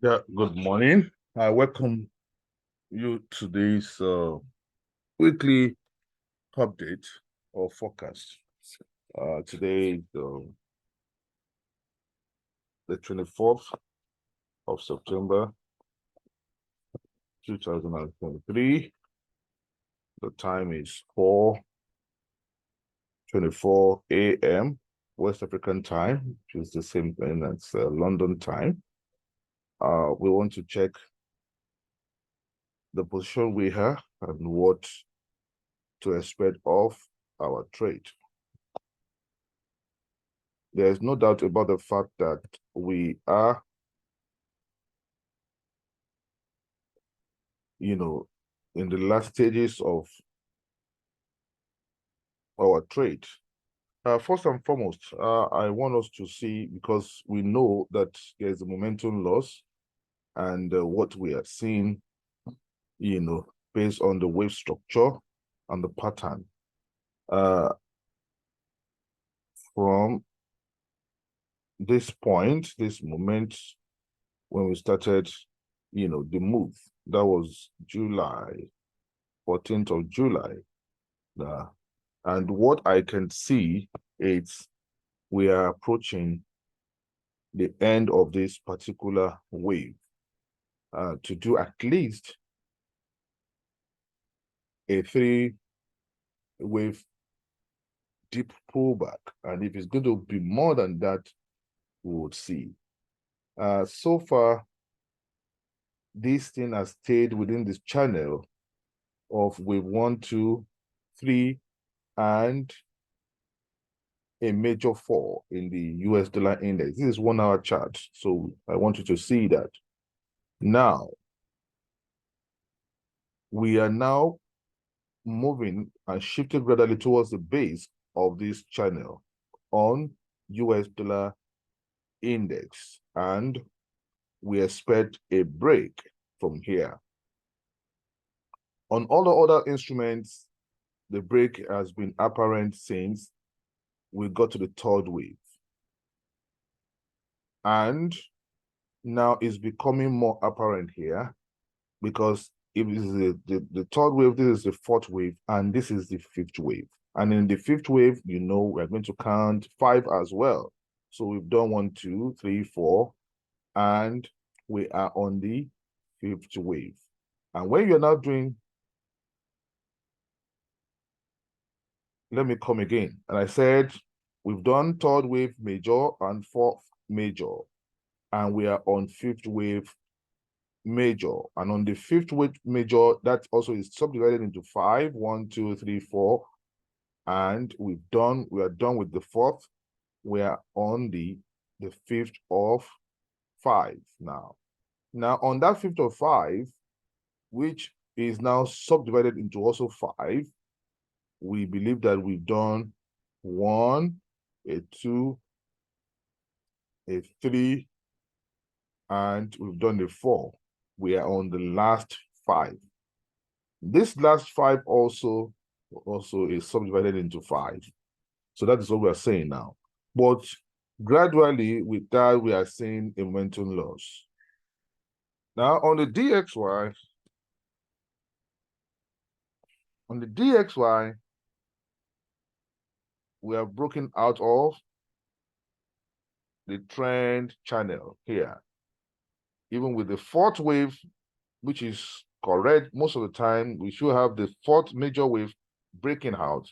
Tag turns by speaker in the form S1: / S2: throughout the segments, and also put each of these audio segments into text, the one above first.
S1: Yeah, good morning. I welcome you to this weekly update or forecast. Today, the 24th of September, 2023. The time is 4:24 a.m. West African time, which is the same thing as London time. We want to check the position we have and what to expect of our trade. There is no doubt about the fact that we are, in the last stages of our trade. First and foremost, I want us to see, because we know that there's a momentum loss, and what we are seeing, based on the wave structure and the pattern. From this point, this moment, when we started, the move, that was July, 14th of July. And what I can see is we are approaching the end of this particular wave to do at least a 3-wave deep pullback. And if it's going to be more than that, we would see. So far, this thing has stayed within this channel of wave 1, 2, 3, and a major fall in the US dollar index. This is 1-hour chart, so I want you to see that. Now, we are now moving and shifting gradually towards the base of this channel on US dollar index, and we expect a break from here. On all the other instruments, the break has been apparent since we got to the third wave. And now it's becoming more apparent here, because if this is the third wave, this is the fourth wave, and this is the fifth wave. And in the fifth wave, we're going to count 5 as well. So we've done 1, 2, 3, 4, and we are on the fifth wave. And when you're now doing, let me come again. And I said, we've done third wave major and fourth major, and we are on fifth wave major. And on the fifth wave major, that also is subdivided into 5, 1, 2, 3, 4. And we are done with the fourth. We are on the fifth of 5 now. Now, on that fifth of 5, which is now subdivided into also 5, we believe that we've done 1, a 2, a 3, and we've done the 4. We are on the last 5. This last 5 also is subdivided into 5. So that is what we are saying now. But gradually, with that, we are seeing a momentum loss. Now, on the DXY, we have broken out of the trend channel here. Even with the fourth wave, which is correct most of the time, we should have the fourth major wave breaking out.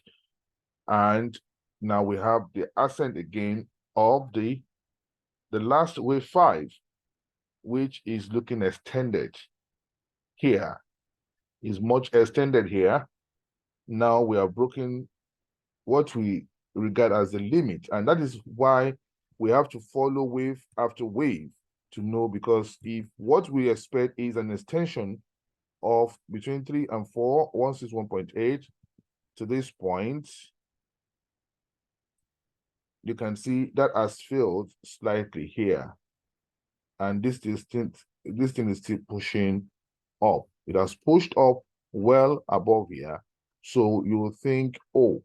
S1: And now we have the ascent again of the last wave 5, which is looking extended here, is much extended here. Now we are broken what we regard as the limit, and that is why we have to follow wave after wave to know, because if what we expect is an extension of between 3 and 4, 161.8 to this point, you can see that has failed slightly here, and this thing is still pushing up. It has pushed up well above here, so you will think, oh,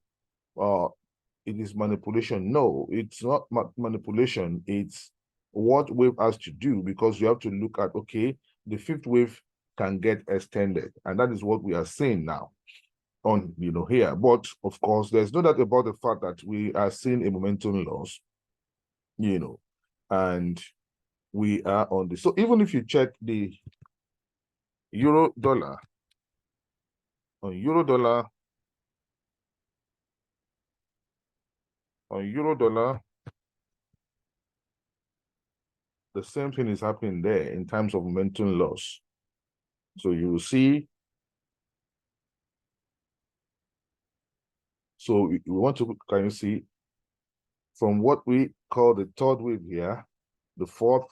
S1: it is manipulation. No, it's not manipulation. It's what wave has to do, because you have to look at, okay, the fifth wave can get extended, and that is what we are seeing now on, here. But of course, there's no doubt about the fact that we are seeing a momentum loss, and we are on this. So even if you check the euro dollar, on euro dollar, the same thing is happening there in terms of momentum loss. So you will see. So we want to, can you see, from what we call the third wave here, the fourth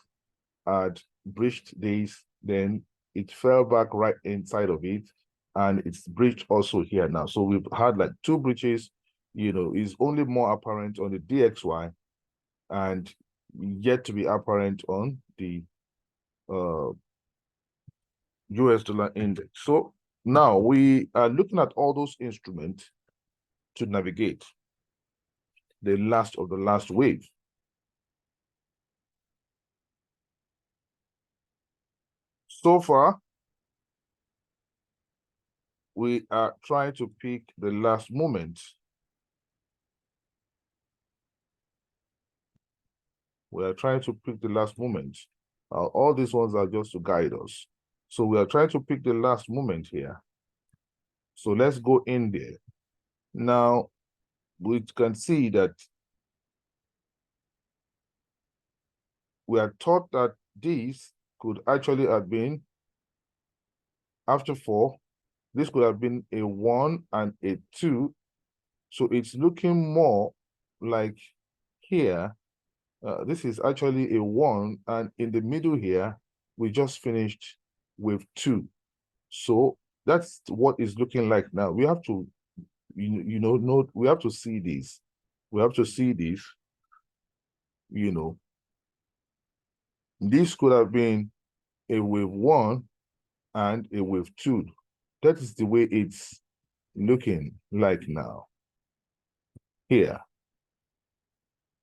S1: had breached this, then it fell back right inside of it, and it's breached also here now. So we've had like two breaches, is only more apparent on the DXY and yet to be apparent on the US dollar index. So now we are looking at all those instruments to navigate the last of the last wave. So far, we are trying to pick the last moment. We are trying to pick the last moment. All these ones are just to guide us. So we are trying to pick the last moment here. So let's go in there. Now, we can see that we are taught that this could actually have been, after 4, this could have been a 1 and a 2. So it's looking more like here, this is actually a 1, and in the middle here, we just finished with 2. So that's what it's looking like now. We have to, we have to see this. We have to see this, This could have been a wave 1 and a wave 2. That is the way it's looking like now. Here.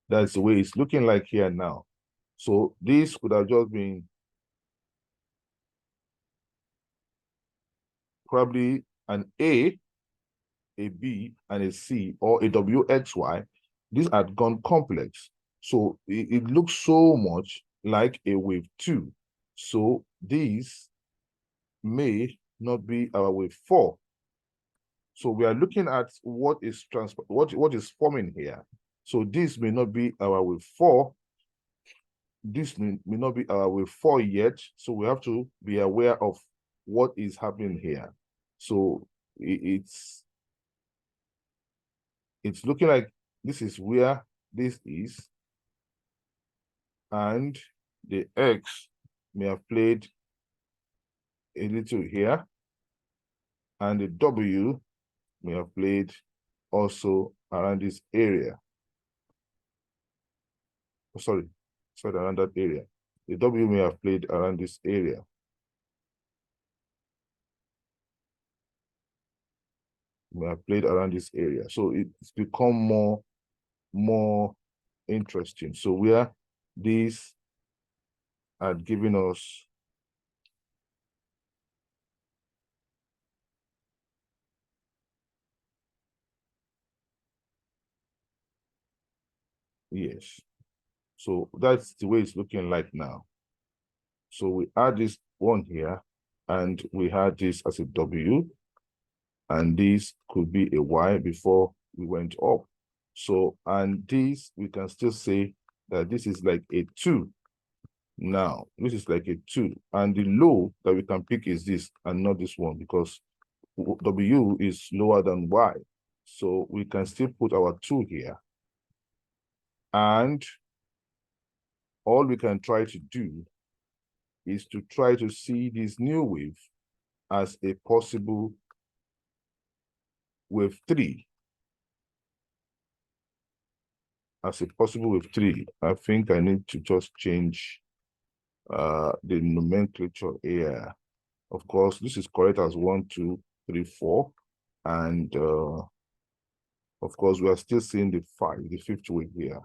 S1: That's the way it's looking like here now. So this could have just been probably an A B, and a C, or a WXY. These had gone complex. So it looks so much like a wave 2. So these may not be our wave 4. So we are looking at what is forming here. So this may not be our wave 4. This may not be our wave 4 yet. So we have to be aware of what is happening here. So it's looking like this is where this is, and the X may have played a little here, and the W may have played also around this area. Sorry, around that area. The W may have played around this area. May have played around this area. So it's become more interesting. So where these had given us yes. So that's the way it's looking like now. So we add this one here, and we had this as a W, and this could be a Y before we went up. So, and this, we can still say that this is like a 2. Now, this is like a 2. And the low that we can pick is this, and not this one, because W is lower than Y. So we can still put our 2 here. And all we can try to do is to try to see this new wave as a possible wave 3. As a possible wave 3. I think I need to just change the nomenclature here. Of course, this is correct as 1, 2, 3, 4. And of course, we are still seeing the 5, the fifth wave here.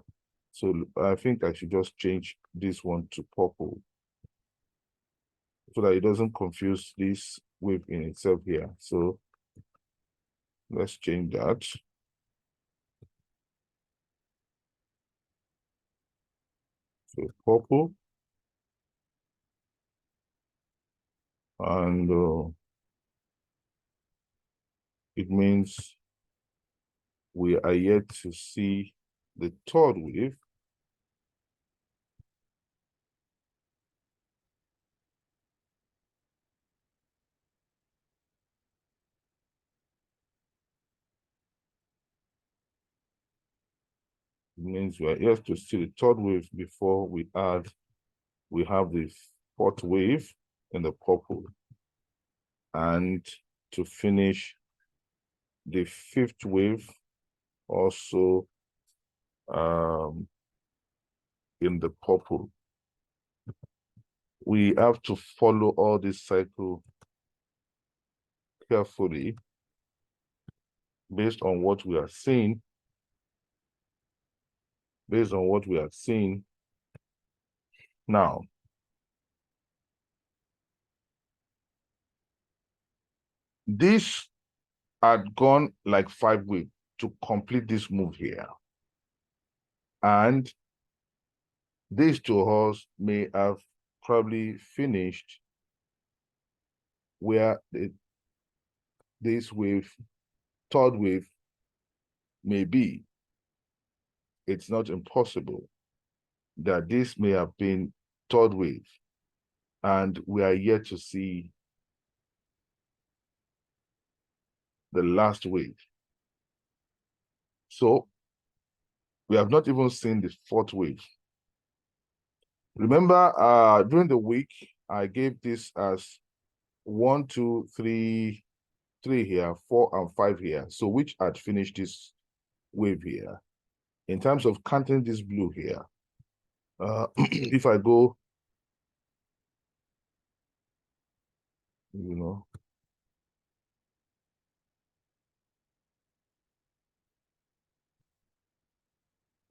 S1: So I think I should just change this one to purple so that it doesn't confuse this wave in itself here. So let's change that. So purple. And it means we are yet to see the third wave. It means we are yet to see the third wave before we have the fourth wave in the purple. And to finish, the fifth wave also in the purple. We have to follow all this cycle carefully based on what we are seeing. Based on what we are seeing now. This had gone like 5 weeks to complete this move here. And these two horses may have probably finished where this wave, third wave, may be. It's not impossible that this may have been third wave, and we are yet to see the last wave. So we have not even seen the fourth wave. Remember, during the week, I gave this as 1, 2, 3 here, 4 and 5 here. So which had finished this wave here. In terms of counting this blue here, if I go,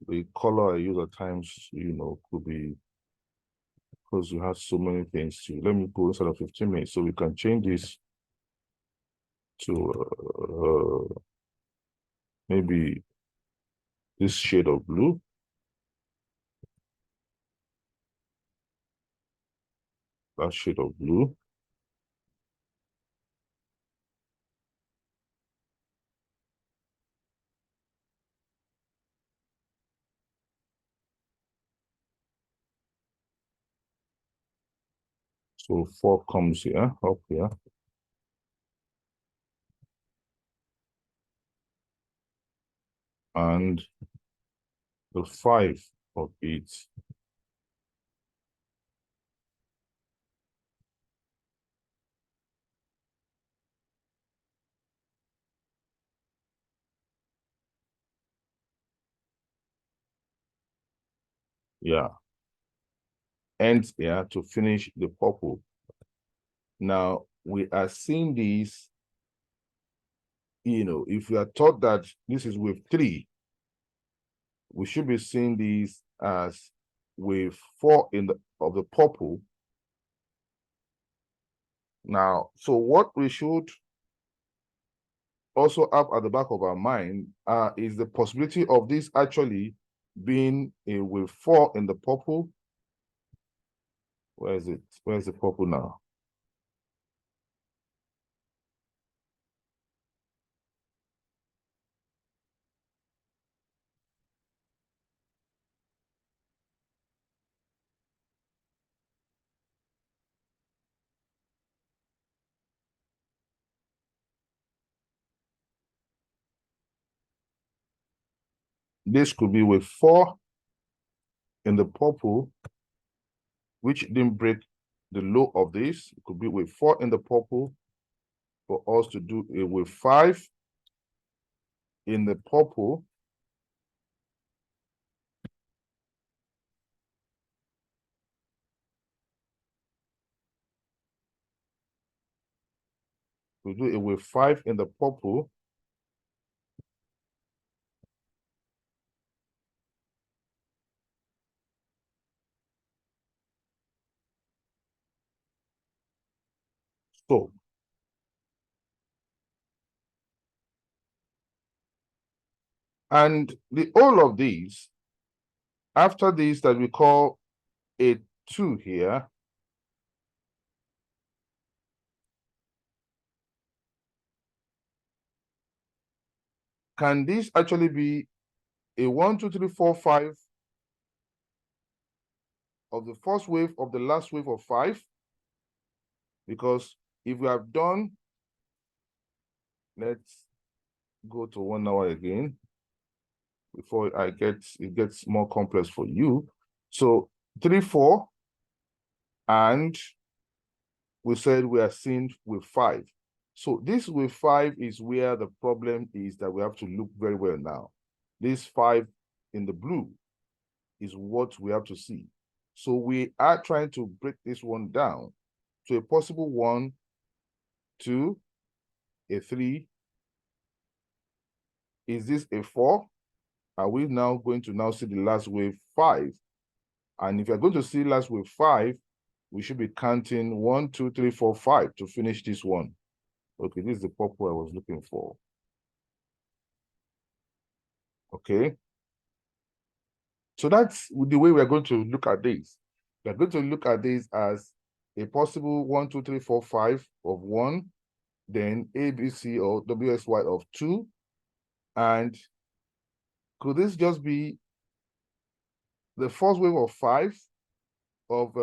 S1: the color I use at times, could be because you have so many things to. Let me go inside of 15 minutes so we can change this to maybe this shade of blue. That shade of blue. So 4 comes here, up here. And the 5 of it. Yeah. Ends here to finish the purple. Now, we are seeing these, if we are taught that this is wave 3, we should be seeing these as wave 4 of the purple. Now, so what we should also have at the back of our mind is the possibility of this actually being a wave 4 in the purple. Where is it? Where's the purple now? This could be wave 4 in the purple, which didn't break the low of this. It could be wave 4 in the purple for us to do a wave 5 in the purple. We do a wave 5 in the purple. So and the all of these, after this that we call a 2 here, can this actually be a 1, 2, 3, 4, 5 of the first wave of the last wave of 5? Because if we have done, let's go to 1 hour again before it gets more complex for you. So 3, 4, and we said we are seeing with 5. So this with 5 is where the problem is that we have to look very well now. This 5 in the blue is what we have to see. So we are trying to break this one down to a possible 1, 2, a 3. Is this a 4? Are we now going to now see the last wave 5? And if you're going to see last wave 5, we should be counting 1, 2, 3, 4, 5 to finish this one. Okay, this is the purple I was looking for. Okay. So that's the way we're going to look at this. We're going to look at this as a possible 1, 2, 3, 4, 5 of 1, then ABC or WSY of 2. And could this just be the first wave of 5 of,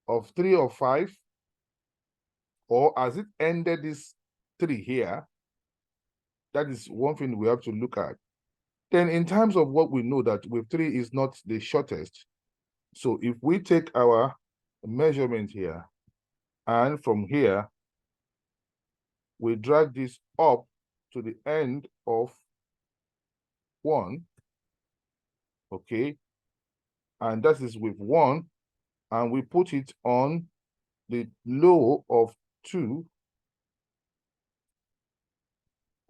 S1: of 3 or 5? Or has it ended this 3 here? That is one thing we have to look at. Then in terms of what we know that wave 3 is not the shortest. So if we take our measurement here, and from here, we drag this up to the end of 1, okay? And that is wave 1, and we put it on the low of 2,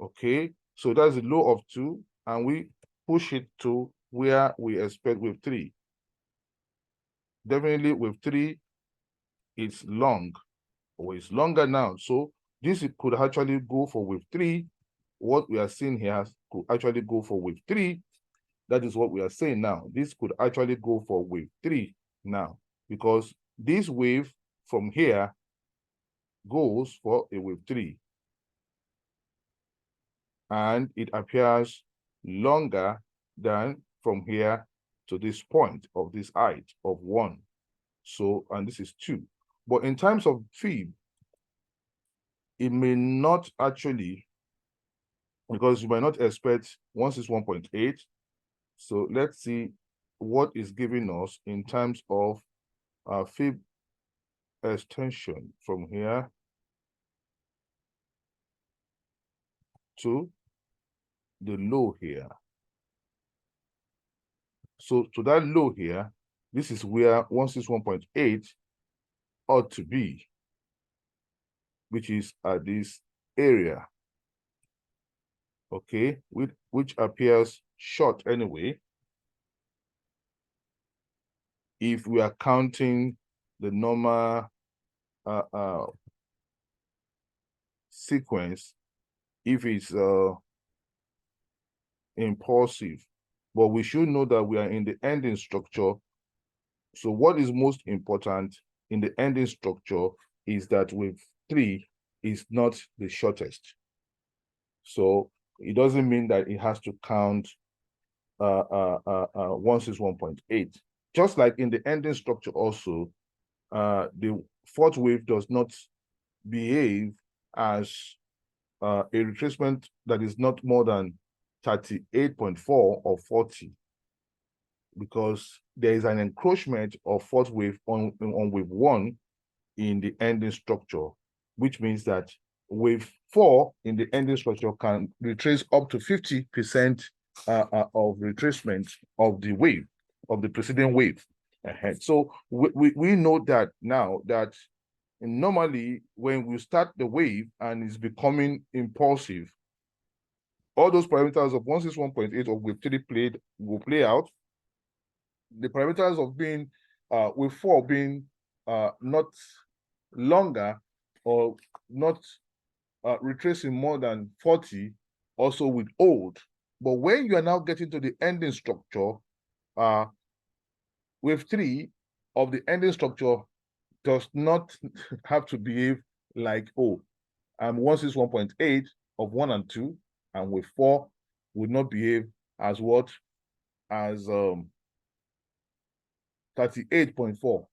S1: okay? So that's the low of 2, and we push it to where we expect wave 3. Definitely wave 3 is long, or it's longer now. So this could actually go for wave 3. What we are seeing here could actually go for wave 3. That is what we are saying now. This could actually go for wave 3 now, because this wave from here goes for a wave 3. And it appears longer than from here to this point of this height of 1. So, and this is 2. But in terms of Fib, it may not actually, because you might not expect once it's 1.8. So let's see what is giving us in terms of Fib extension from here to the low here. So to that low here, this is where 161.8 ought to be, which is at this area, okay, which appears short anyway, if we are counting the normal sequence, if it's impulsive. But we should know that we are in the ending structure. So what is most important in the ending structure is that wave 3 is not the shortest. So it doesn't mean that it has to count 161.8. Just like in the ending structure also, the fourth wave does not behave as a retracement that is not more than 38.4 or 40, because there is an encroachment of fourth wave on wave 1 in the ending structure, which means that wave 4 in the ending structure can retrace up to 50% of retracement of the wave, of the preceding wave. So we know that now, that normally when we start the wave and it's becoming impulsive, all those parameters of 161.8 of wave 3 will play out. The parameters of being wave 4 being not longer or not retracing more than 40, also with old. But when you are now getting to the ending structure, wave 3 of the ending structure does not have to behave like, oh, 161.8 of 1 and 2, and wave 4 would not behave as what? As 38.4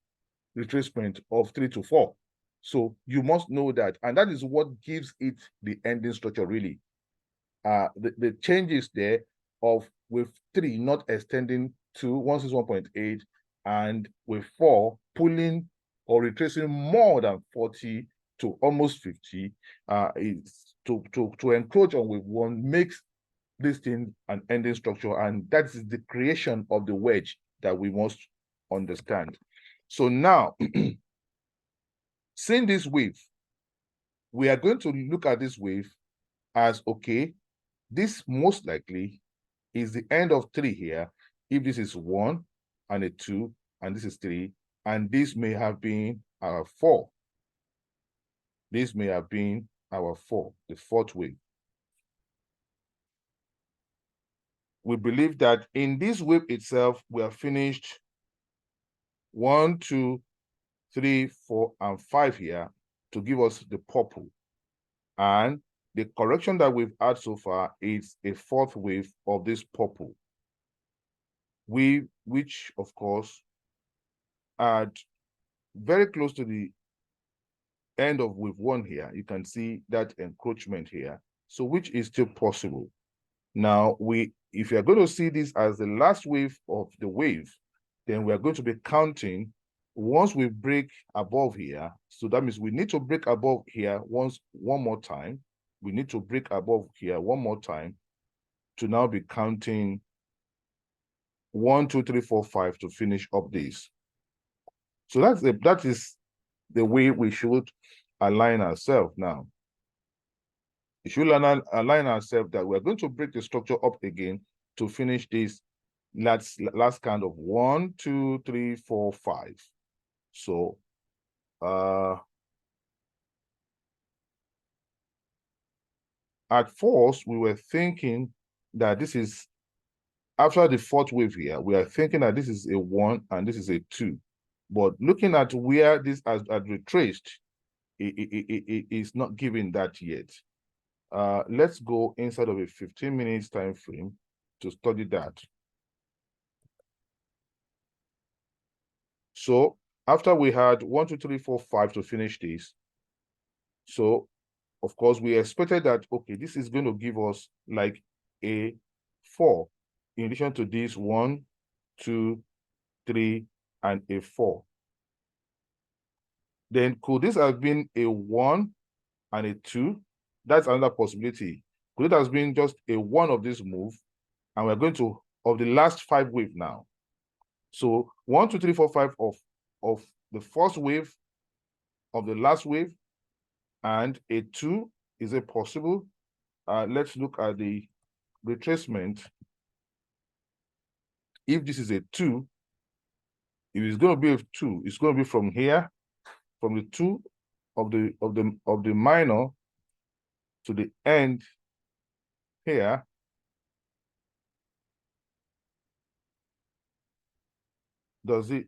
S1: retracement of 3 to 4. So you must know that, and that is what gives it the ending structure really. The changes there of with 3 not extending to 161.8 and with 4 pulling or retracing more than 40 to almost 50 is to encroach on wave 1 makes this thing an ending structure, and that is the creation of the wedge that we must understand. So now, seeing this wave, we are going to look at this wave as, okay, this most likely is the end of 3 here. If this is 1 and a 2, and this is 3, and this may have been our 4. This may have been our 4, the fourth wave. We believe that in this wave itself, we have finished 1, 2, 3, 4, and 5 here to give us the purple. And the correction that we've had so far is a fourth wave of this purple. Which of course are very close to the end of wave 1 here. You can see that encroachment here. So which is still possible. Now, if you're going to see this as the last wave of the wave, then we're going to be counting once we break above here. So that means we need to break above here one more time. We need to break above here one more time to now be counting 1, 2, 3, 4, 5 to finish up this. So that is the way we should align ourselves now. We should align ourselves that we're going to break the structure up again to finish this last count of 1, 2, 3, 4, 5. So at first we were thinking that this is after the fourth wave here, we are thinking that this is a 1 and this is a 2. But looking at where this has retraced, it is not giving that yet. Let's go inside of a 15 minutes time frame to study that. So after we had 1, 2, 3, 4, 5 to finish this, so of course we expected that, okay, this is going to give us like a 4 in addition to this 1, 2, 3, and a 4. Then could this have been a 1 and a 2? That's another possibility. Could it have been just a 1 of this move, and we're going to of the last 5 wave now? So 1, 2, 3, 4, 5 of the first wave of the last wave, and a 2. Is it possible? Let's look at the retracement. If this is a 2, if it's going to be a 2, it's going to be from here, from the 2 of the minor to the end here. It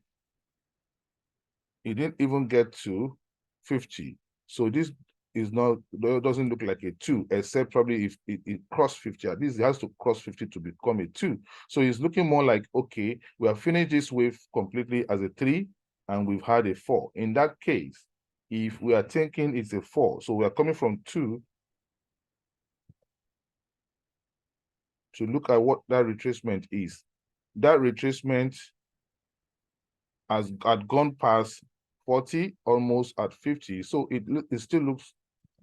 S1: didn't even get to 50. So this is not, doesn't look like a 2, except probably if it crossed 50. At least it has to cross 50 to become a 2. So it's looking more like, okay, we have finished this wave completely as a 3, and we've had a 4. In that case, if we are thinking it's a 4, so we are coming from 2 to look at what that retracement is. That retracement had gone past 40, almost at 50. So it still looks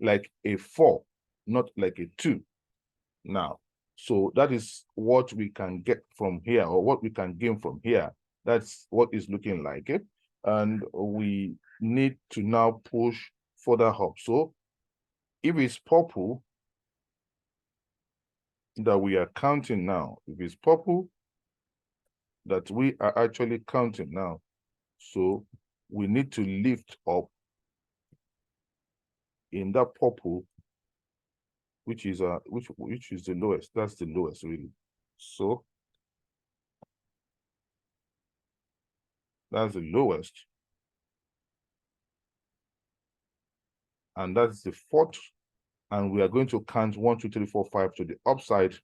S1: like a 4, not like a 2 now. So that is what we can get from here, or what we can gain from here. That's what it's looking like. And we need to now push further up. So if it's purple that we are counting now, if it's purple that we are actually counting now, so we need to lift up in that purple, which is which is the lowest. That's the lowest really. So that's the lowest. And that's the fourth. And we are going to count 1, 2, 3, 4, 5 to the upside.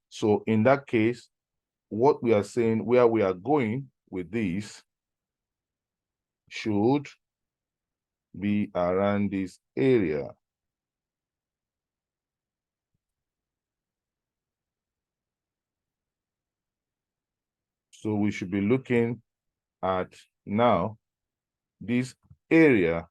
S1: So in that case, what we are saying, where we are going with this should be around this area. So we should be looking at now this area.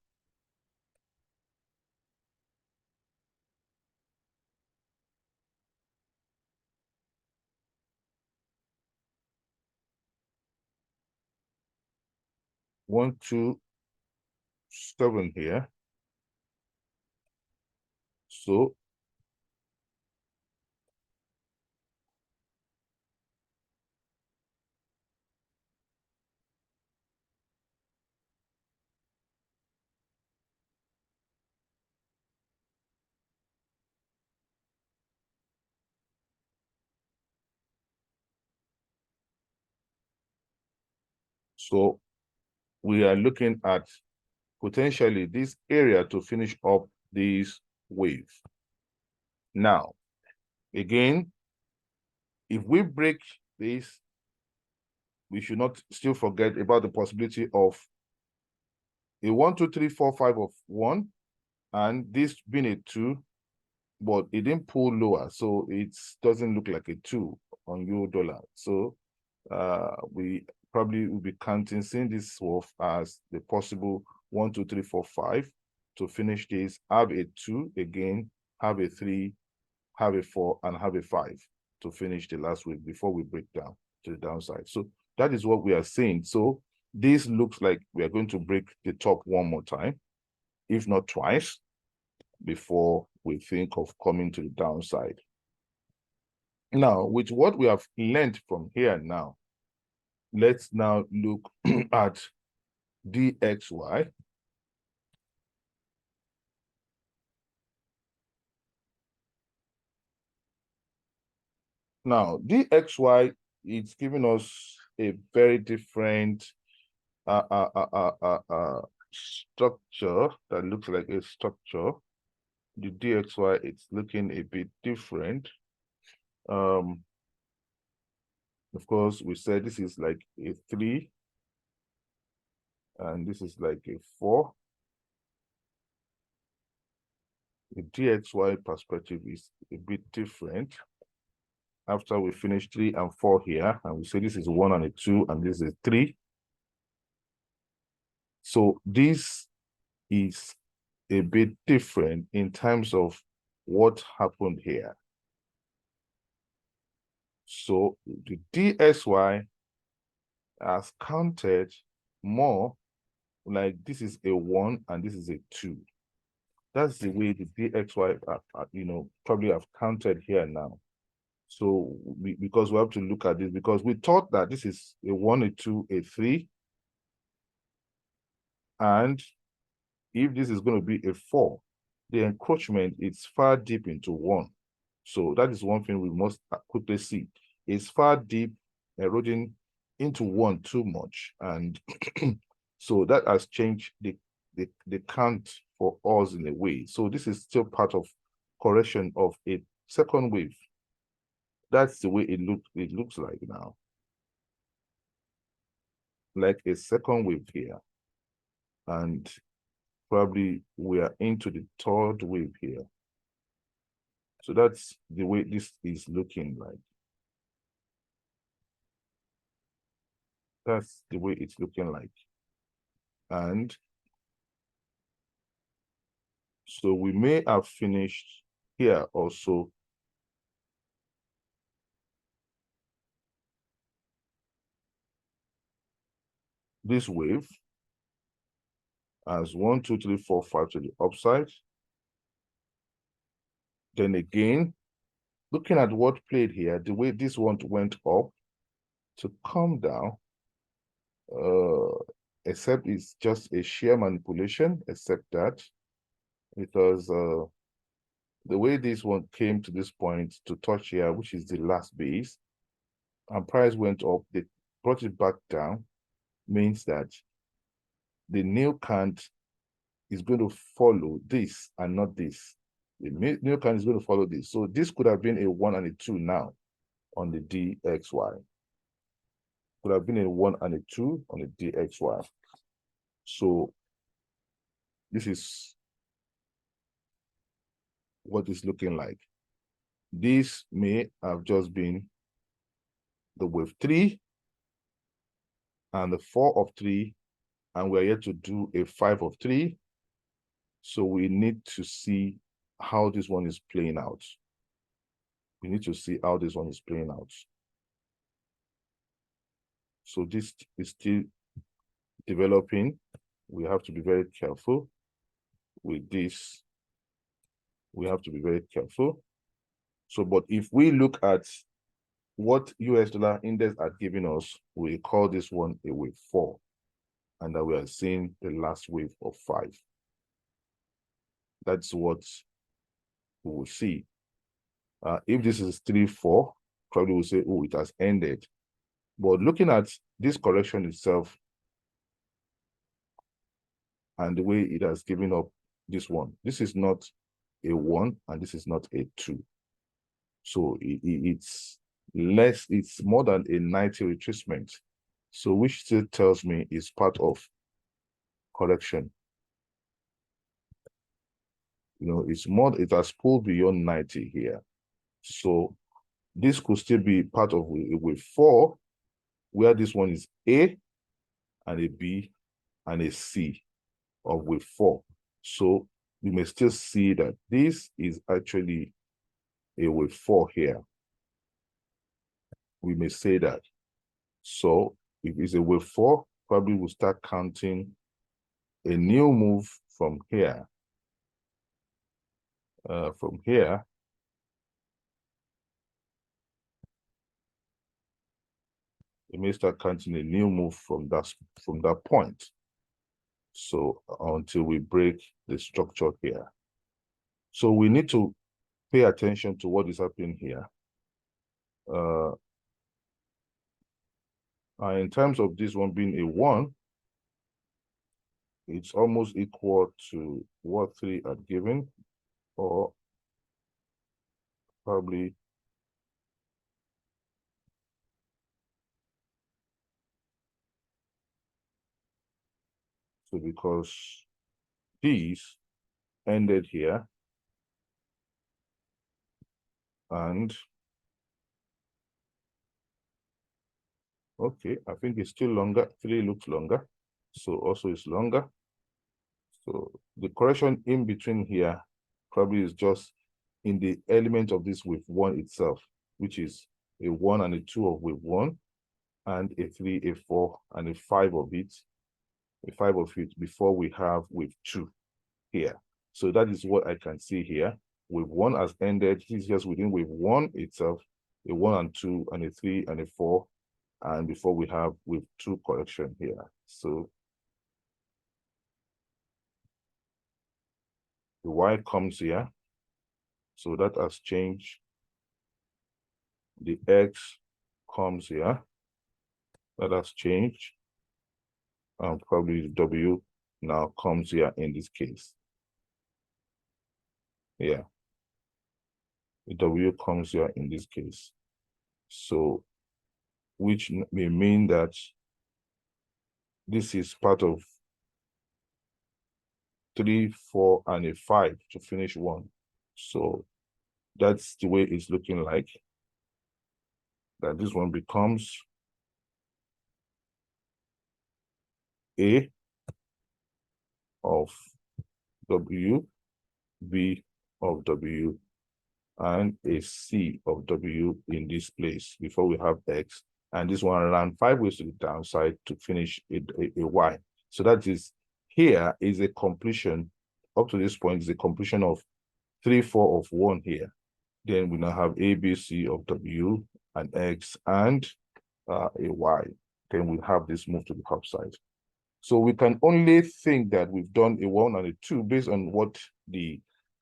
S1: One, 2, 7 here. So we are looking at potentially this area to finish up this wave. Now, again, if we break this, we should not still forget about the possibility of a 1, 2, 3, 4, 5 of 1, and this being a 2, but it didn't pull lower, so it doesn't look like a 2 on euro dollar. So we probably will be counting, seeing this swap as the possible 1, 2, 3, 4, 5 to finish this, have a 2 again, have a 3, have a 4, and have a 5 to finish the last week before we break down to the downside. So that is what we are seeing. So this looks like we are going to break the top one more time, if not twice, before we think of coming to the downside. Now, with what we have learned from here now, let's now look at DXY. Now, DXY is giving us a very different structure that looks like a structure. The DXY, it's looking a bit different. Of course, we said this is like a 3, and this is like a 4. The DXY perspective is a bit different. After we finish 3 and 4 here, and we say this is 1 and a 2, and this is 3. So this is a bit different in terms of what happened here. So the DXY has counted more like this is a 1 and this is a 2. That's the way the DXY, probably have counted here now. So because we have to look at this, because we thought that this is a 1, a 2, a 3. And if this is going to be a 4, the encroachment is far deep into 1. So that is one thing we must quickly see. It's far deep, eroding into 1 too much. And so that has changed the count for us in a way. So this is still part of correction of a second wave. That's the way it looks like now. Like a second wave here. And probably we are into the third wave here. So that's the way this is looking like. That's the way it's looking like. And so we may have finished here also. This wave as 1, 2, 3, 4, 5 to the upside. Then again, looking at what played here, the way this one went up to come down, except it's just a sheer manipulation, except that because the way this one came to this point to touch here, which is the last base, and price went up, they brought it back down, means that the new candle is going to follow this and not this. The new candle is going to follow this. So this could have been a 1 and a 2 now on the DXY. Could have been a 1 and a 2 on the DXY. So this is what it's looking like. This may have just been the wave 3 and the 4 of 3, and we're yet to do a 5 of 3. So we need to see how this one is playing out. We need to see how this one is playing out. So this is still developing. We have to be very careful with this. We have to be very careful. So, but if we look at what US dollar index are giving us, we call this one a wave 4, and that we are seeing the last wave of 5. That's what we will see. If this is 3-4, probably we'll say, oh, it has ended. But looking at this correction itself and the way it has given up this one, this is not a 1 and this is not a 2. So it's less, it's more than a 90 retracement. So which still tells me it's part of correction. You know, it's more, it has pulled beyond 90 here. So this could still be part of a wave 4, where this one is A and a B and a C of wave 4. So we may still see that this is actually a wave 4 here. We may say that. So if it's a wave 4, probably we'll start counting a new move from here. From here, we may start counting a new move from that point. So until we break the structure here. So we need to pay attention to what is happening here. In terms of this one being a 1, it's almost equal to what 3 had given, or probably so, because these ended here and okay, I think it's still longer. 3 looks longer, so also it's longer. So the correction in between here probably is just in the element of this wave 1 itself, which is a 1 and a 2 of wave 1, and a 3, a 4, and a 5 of it, before we have wave 2 here. So that is what I can see here. Wave 1 has ended. It's just within wave 1 itself, a 1 and 2, and a 3, and a 4, and before we have wave 2 correction here. So the Y comes here. So that has changed. The X comes here. That has changed. And probably the W now comes here in this case. Yeah. The W comes here in this case. So, which may mean that this is part of 3, 4, and a 5 to finish 1. So that's the way it's looking like. That this one becomes A of W, B of W, and a C of W in this place before we have X. And this one ran 5 ways to the downside to finish a Y. So that is, here is a completion, up to this point is a completion of 3, 4 of 1 here. Then we now have A, B, C of W, and X, and a Y. Then we have this move to the upside. So we can only think that we've done a 1 and a 2 based on what the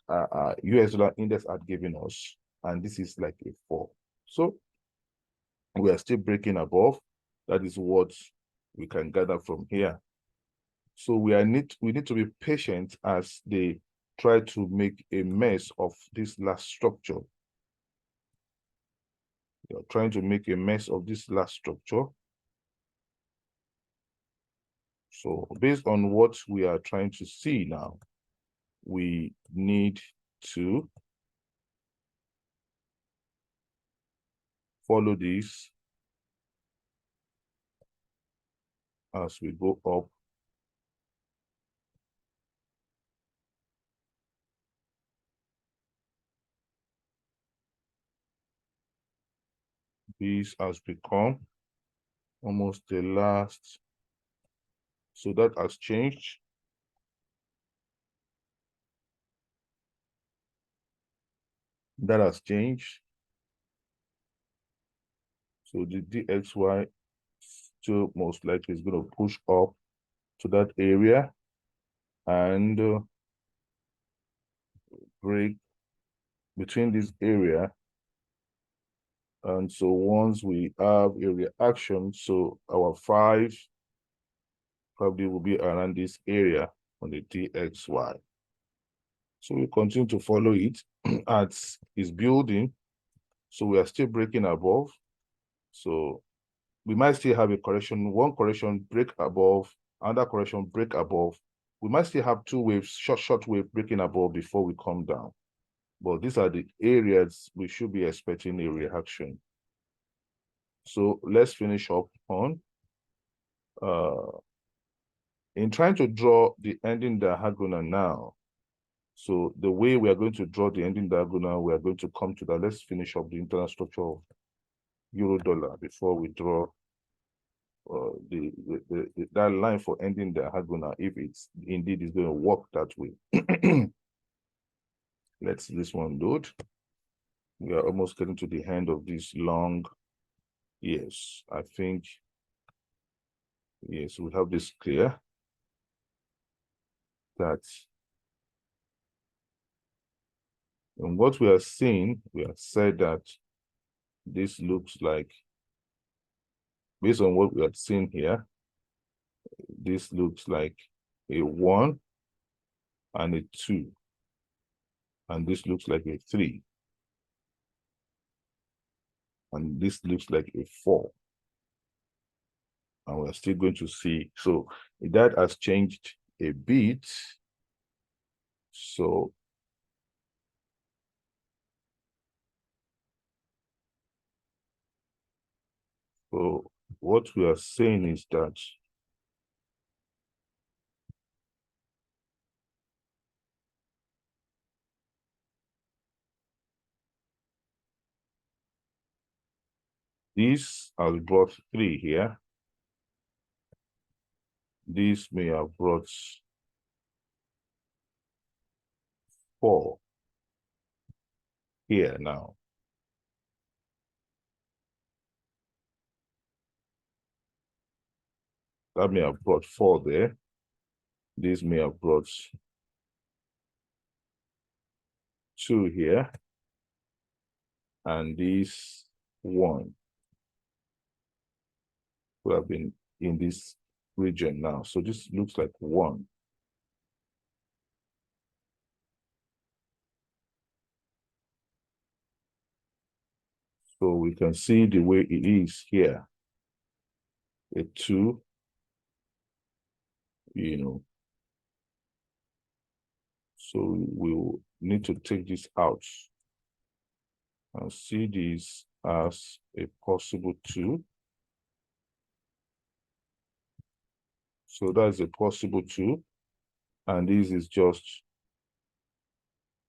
S1: US dollar index had given us. And this is like a 4. So we are still breaking above. That is what we can gather from here. So we need to be patient as they try to make a mess of this last structure. They are trying to make a mess of this last structure. So based on what we are trying to see now, we need to follow this as we go up. This has become almost the last. So that has changed. That has changed. So the DXY still most likely is going to push up to that area and break between this area. And so once we have a reaction, so our 5 probably will be around this area on the DXY. So we continue to follow it as it's building. So we are still breaking above. So we might still have a correction, one correction break above, another correction break above. We might still have 2 waves, short wave breaking above before we come down. But these are the areas we should be expecting a reaction. So let's finish up on in trying to draw the ending diagonal now. So the way we are going to draw the ending diagonal, we are going to come to that. Let's finish up the internal structure of euro dollar before we draw that line for ending diagonal, if it's indeed is going to work that way. Let's this one load. We are almost getting to the end of this long. Yes, I think. Yes, we have this clear. That and what we are seeing, we have said that this looks like, based on what we have seen here, this looks like a 1 and a 2. And this looks like a 3. And this looks like a 4. And we're still going to see. So that has changed a bit. So what we are saying is that this has brought 3 here. This may have brought 4 here now. That may have brought 4 there. This may have brought 2 here. And this 1 will have been in this region now. So this looks like 1. So we can see the way it is here. A 2, you know. So we'll need to take this out and see this as a possible 2. So that's a possible 2. And this is just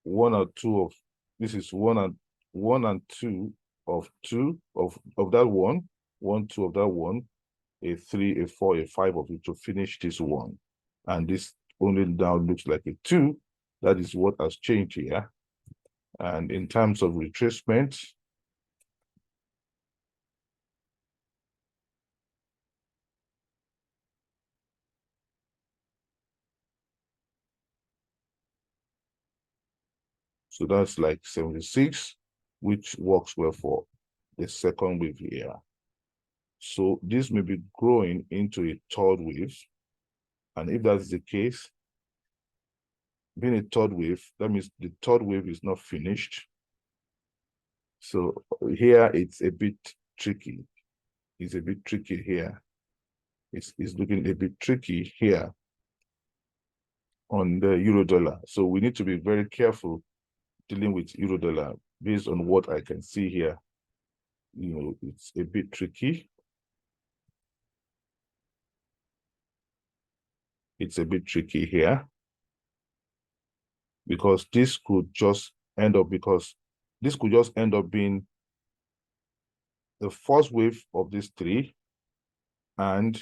S1: 1 or 2 of, this is 1 and 2 of 2 of that 1, 1, 2 of that 1, a 3, a 4, a 5 of it to finish this 1. And this only now looks like a 2. That is what has changed here. And in terms of retracement, So that's like 76, which works well for the second wave here. So this may be growing into a third wave. And if that's the case, being a third wave, that means the third wave is not finished. So here it's a bit tricky. It's a bit tricky here. It's looking a bit tricky here on the euro dollar. So we need to be very careful dealing with euro dollar based on what I can see here. You know, it's a bit tricky. It's a bit tricky here because this could just end up being the first wave of these three and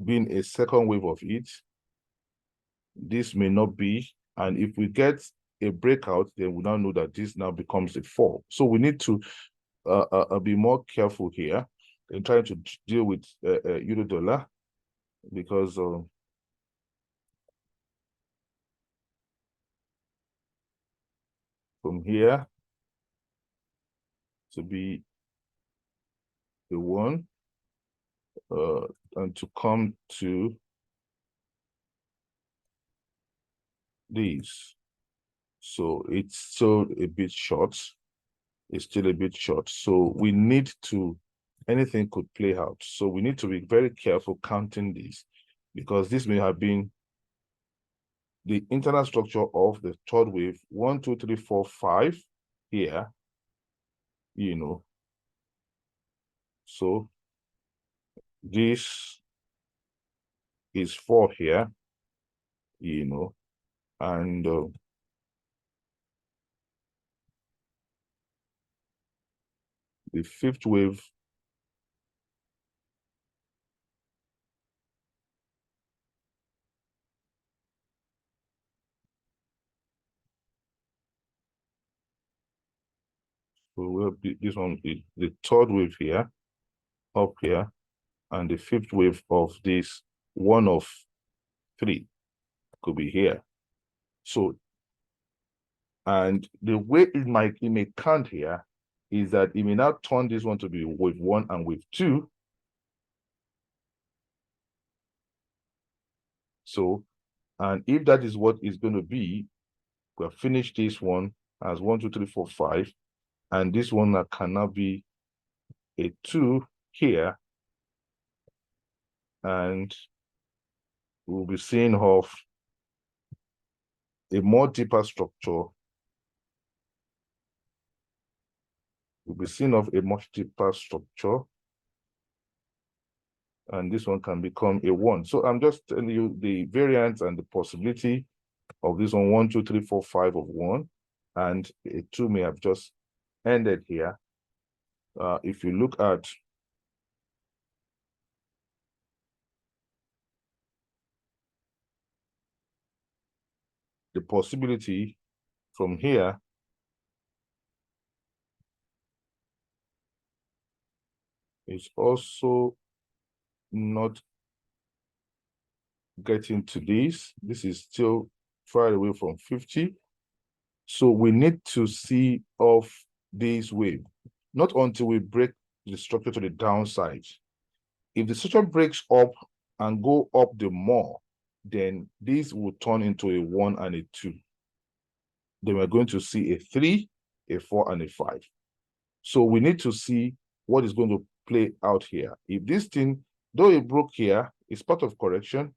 S1: being a second wave of it. This may not be, and if we get a breakout, then we now know that this now becomes a fall. So we need to be more careful here in trying to deal with euro dollar because from here to be the one and to come to these. So it's still a bit short. It's still a bit short. So we need to, anything could play out. So we need to be very careful counting these because this may have been the internal structure of the third wave, 1, 2, 3, 4, 5 here, you know. So this is 4 here, you know, and the fifth wave will be this one, the third wave here, up here, and the fifth wave of this one of 3 could be here. So, and the way it may count here is that it may now turn this one to be wave 1 and wave 2. So, and if that is what it's going to be, we'll finish this one as 1, 2, 3, 4, 5, and this one cannot be a 2 here, and we'll be seeing of a more deeper structure. We'll be seeing of a much deeper structure, and this one can become a 1. So I'm just telling you the variance and the possibility of this one, 1, 2, 3, 4, 5 of 1, and a 2 may have just ended here. If you look at the possibility from here, is also not getting to this. This is still far away from 50. So we need to see off this wave, not until we break the structure to the downside. If the structure breaks up and go up the more, then this will turn into a 1 and a 2. Then we're going to see a 3, a 4, and a 5. So we need to see what is going to play out here. If this thing, though it broke here, it's part of correction,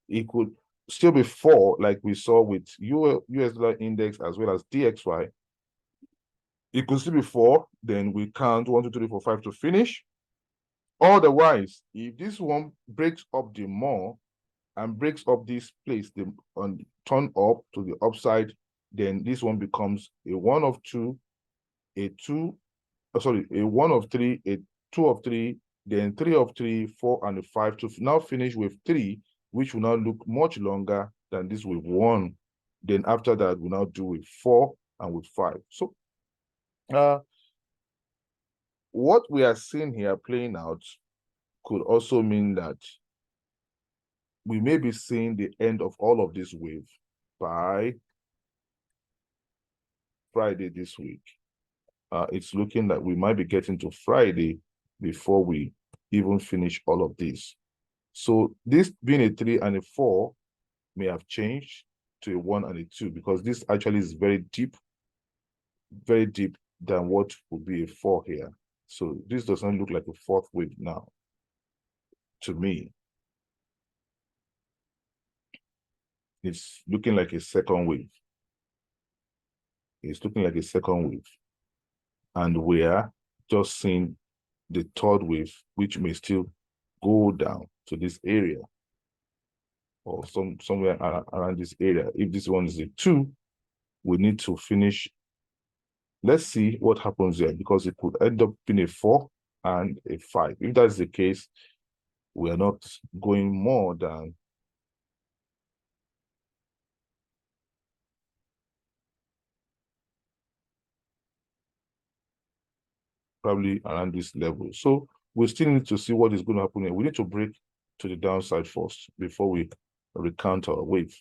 S1: it could still be 4, like we saw with US dollar index as well as DXY. It could still be 4, then we count 1, 2, 3, 4, 5 to finish. Otherwise, if this one breaks up the more and breaks up this place, turn up to the upside, then this one becomes a 1 of 2, a 1 of 3, a 2 of 3, then 3 of 3, 4, and a 5 to now finish with 3, which will now look much longer than this with 1. Then after that, we'll now do with 4 and with 5. So what we are seeing here playing out could also mean that we may be seeing the end of all of this wave by Friday this week. It's looking like we might be getting to Friday before we even finish all of this. So this being a 3 and a 4 may have changed to a 1 and a 2, because this actually is very deep than what would be a 4 here. So this doesn't look like a 4th wave now to me. It's looking like a 2nd wave. It's looking like a 2nd wave. And we are just seeing the 3rd wave, which may still go down to this area, or somewhere around this area. If this one is a 2, we need to finish. Let's see what happens here, because it could end up being a 4 and a 5. If that's the case, we are not going more than probably around this level. So we still need to see what is going to happen here. We need to break to the downside first before we recount our wave.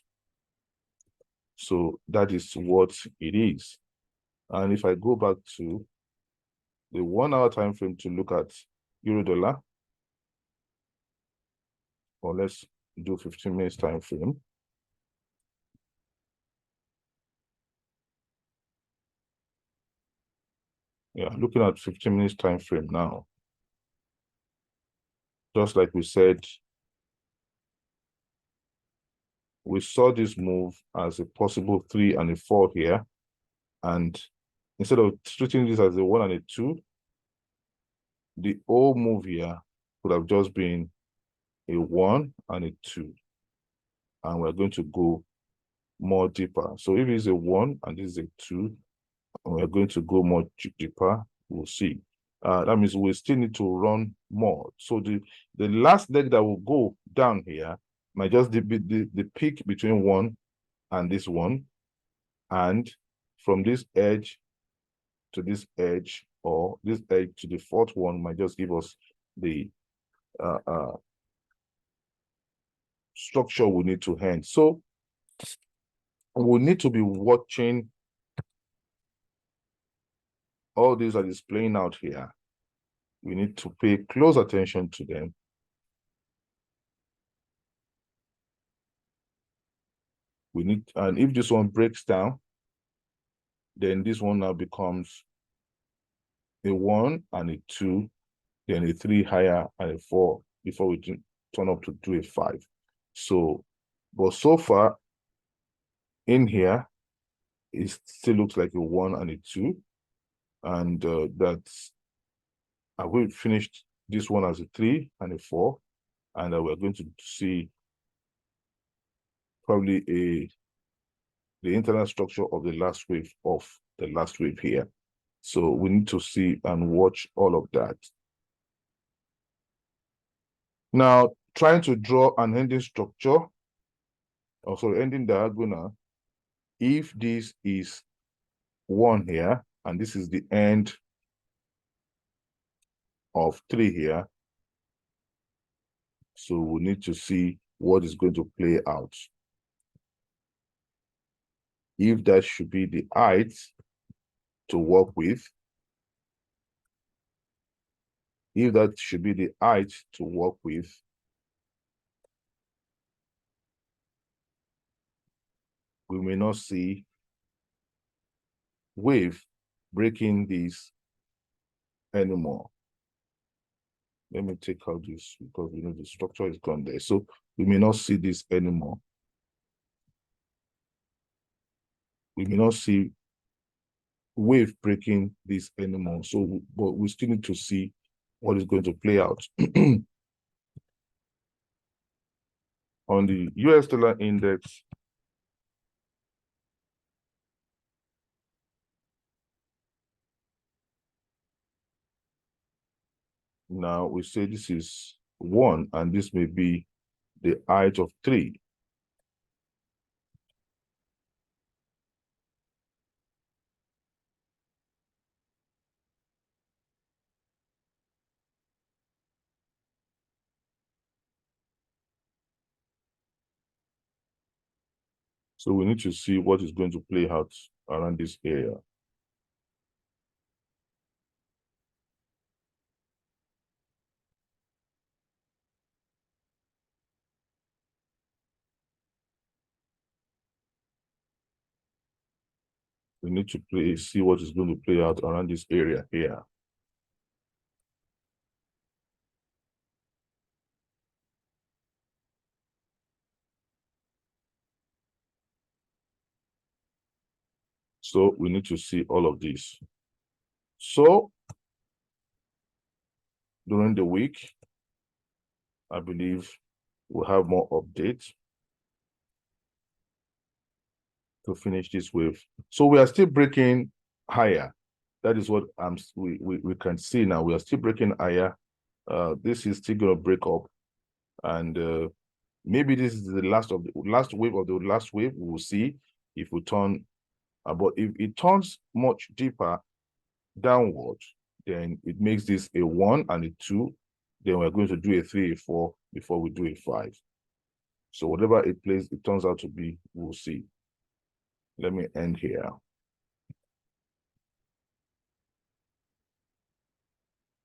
S1: So that is what it is. And if I go back to the 1 hour time frame to look at euro dollar, or let's do 15 minutes time frame. Yeah, looking at 15 minutes time frame now. Just like we said, we saw this move as a possible 3 and a 4 here. And instead of treating this as a 1 and a 2, the whole move here could have just been a 1 and a 2. And we're going to go more deeper. So if it's a 1 and this is a 2, and we're going to go more deeper, we'll see. That means we still need to run more. So the last leg that will go down here might just be the peak between 1 and this 1. And from this edge to this edge, or this edge to the 4th one, might just give us the structure we need to hand. So we need to be watching all these are displaying out here. We need to pay close attention to them. We need, and if this one breaks down, then this one now becomes a 1 and a 2, then a 3 higher and a 4 before we turn up to do a 5. So, but so far in here, it still looks like a 1 and a 2. And that's, we finished this one as a 3 and a 4. And we're going to see probably the internal structure of the last wave here. So we need to see and watch all of that. Now, trying to draw an ending structure, also ending diagonal, if this is 1 here, and this is the end of 3 here, so we need to see what is going to play out. If that should be the height to work with, we may not see wave breaking this anymore. Let me take out this, because we know the structure is gone there. So we may not see this anymore. We may not see wave breaking this anymore. So, but we still need to see what is going to play out. On the US dollar index, now we say this is 1, and this may be the height of 3. So we need to see what is going to play out around this area. we need to see what is going to play out around this area here. So we need to see all of this. So during the week, I believe we'll have more updates to finish this wave. So we are still breaking higher. That is what we can see now. We are still breaking higher. This is still going to break up, and maybe this is the last wave of the last wave. We will see if we turn, but if it turns much deeper downward, then it makes this a 1 and a 2. Then we're going to do a 3, a 4 before we do a 5. So whatever it turns out to be, we'll see. Let me end here.